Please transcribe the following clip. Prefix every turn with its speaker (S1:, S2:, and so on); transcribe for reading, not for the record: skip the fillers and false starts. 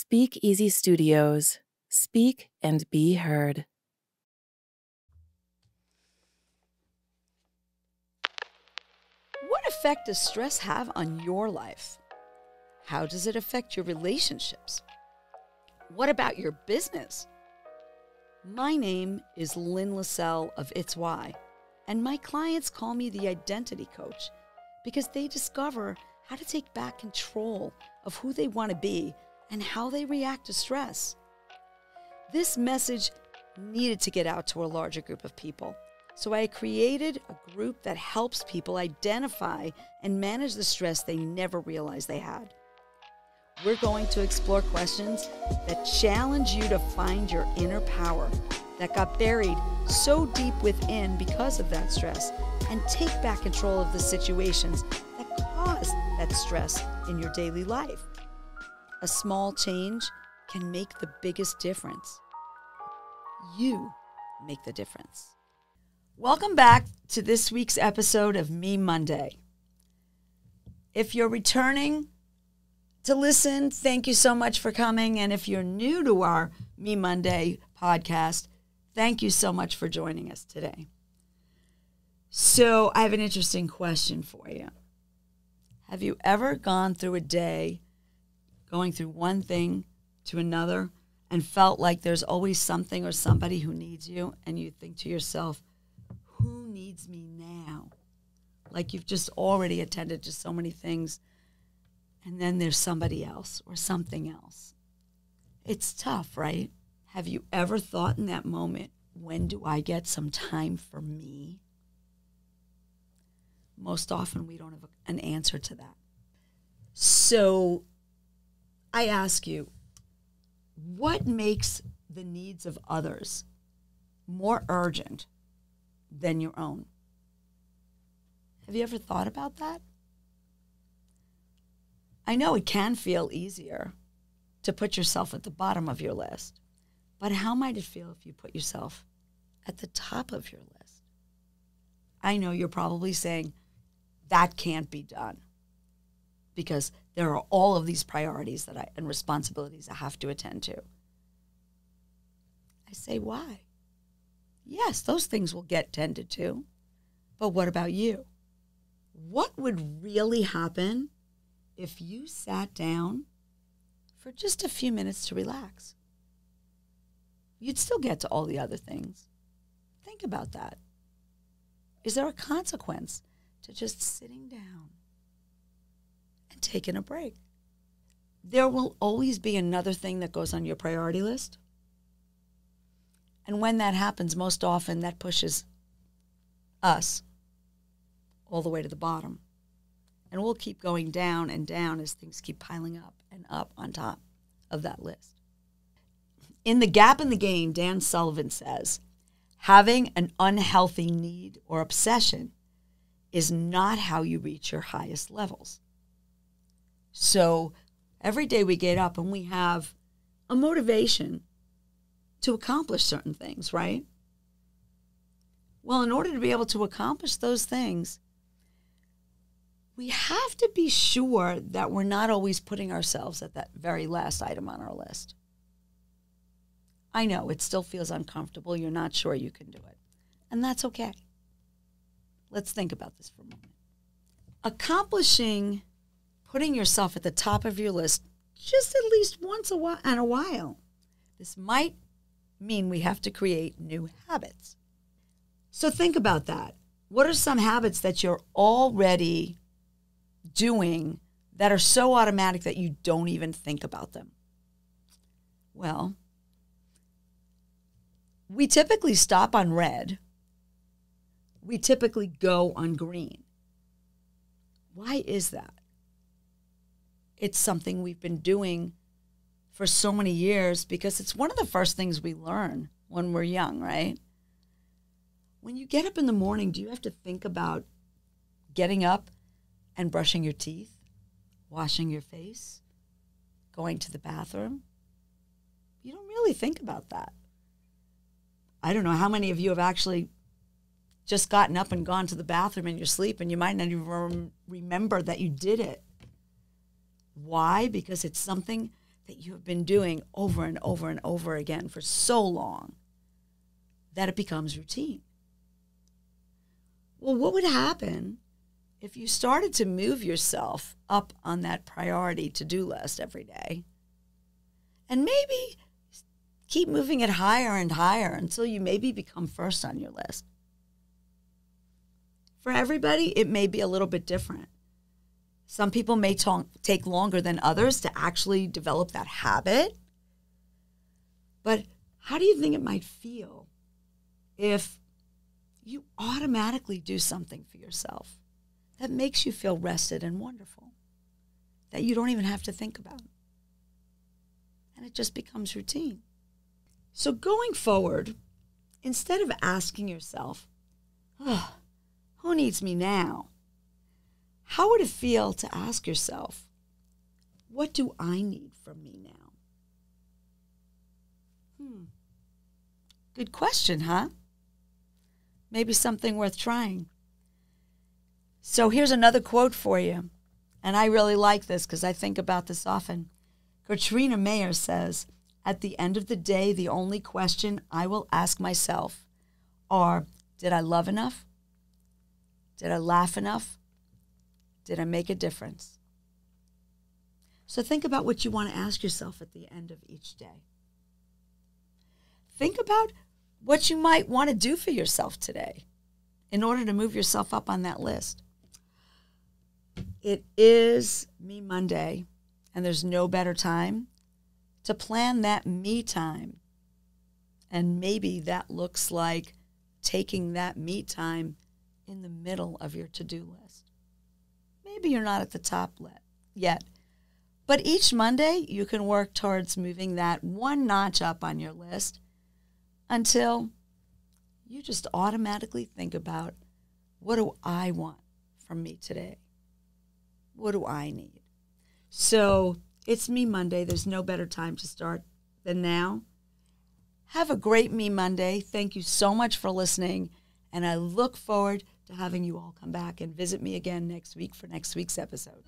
S1: Speak Easy Studios. Speak and be heard.
S2: What effect does stress have on your life? How does it affect your relationships? What about your business? My name is Lynn of It's Why, and my clients call me the identity coach because they discover how to take back control of who they want to be and how they react to stress. This message needed to get out to a larger group of people, so I created a group that helps people identify and manage the stress they never realized they had. We're going to explore questions that challenge you to find your inner power that got buried so deep within because of that stress, and take back control of the situations that caused that stress in your daily life. A small change can make the biggest difference. You make the difference. Welcome back to this week's episode of MeMonday. If you're returning to listen, thank you so much for coming. And if you're new to our MeMonday podcast, thank you so much for joining us today. So I have an interesting question for you. Have you ever gone through a day going through one thing to another and felt like there's always something or somebody who needs you, and you think to yourself, who needs me now? Like you've just already attended to so many things, and then there's somebody else or something else. It's tough, right? Have you ever thought in that moment, when do I get some time for me? Most often we don't have an answer to that. So I ask you, what makes the needs of others more urgent than your own? Have you ever thought about that? I know it can feel easier to put yourself at the bottom of your list, but how might it feel if you put yourself at the top of your list? I know you're probably saying, that can't be done because there are all of these priorities and responsibilities I have to attend to. I say, why? Yes, those things will get tended to, but what about you? What would really happen if you sat down for just a few minutes to relax? You'd still get to all the other things. Think about that. Is there a consequence to just sitting down and taking a break? There will always be another thing that goes on your priority list. And when that happens, most often that pushes us all the way to the bottom. And we'll keep going down and down as things keep piling up and up on top of that list. In The Gap in the Gain, Dan Sullivan says, having an unhealthy need or obsession is not how you reach your highest levels. So every day we get up and we have a motivation to accomplish certain things, right? Well, in order to be able to accomplish those things, we have to be sure that we're not always putting ourselves at that very last item on our list. I know it still feels uncomfortable. You're not sure you can do it. And that's okay. Let's think about this for a moment. Accomplishing putting yourself at the top of your list just at least once in a while. This might mean we have to create new habits. So think about that. What are some habits that you're already doing that are so automatic that you don't even think about them? Well, we typically stop on red. We typically go on green. Why is that? It's something we've been doing for so many years because it's one of the first things we learn when we're young, right? When you get up in the morning, do you have to think about getting up and brushing your teeth, washing your face, going to the bathroom? You don't really think about that. I don't know how many of you have actually just gotten up and gone to the bathroom in your sleep, and you might not even remember that you did it. Why? Because it's something that you have been doing over and over and over again for so long that it becomes routine. Well, what would happen if you started to move yourself up on that priority to-do list every day and maybe keep moving it higher and higher until you maybe become first on your list? For everybody, it may be a little bit different. Some people may take longer than others to actually develop that habit. But how do you think it might feel if you automatically do something for yourself that makes you feel rested and wonderful, that you don't even have to think about? And it just becomes routine. So going forward, instead of asking yourself, oh, who needs me now? How would it feel to ask yourself, what do I need from me now? Good question, huh? Maybe something worth trying. So here's another quote for you. And I really like this because I think about this often. Katrina Mayer says, at the end of the day, the only question I will ask myself are, did I love enough? Did I laugh enough? Did I make a difference? So think about what you want to ask yourself at the end of each day. Think about what you might want to do for yourself today in order to move yourself up on that list. It is MeMonday, and there's no better time to plan that me time. And maybe that looks like taking that me time in the middle of your to-do list. Maybe you're not at the top yet, but each Monday you can work towards moving that one notch up on your list until you just automatically think about, what do I want from me today? What do I need? So it's MeMonday. There's no better time to start than now. Have a great MeMonday. Thank you so much for listening, and I look forward to having you all come back and visit me again next week for next week's episode.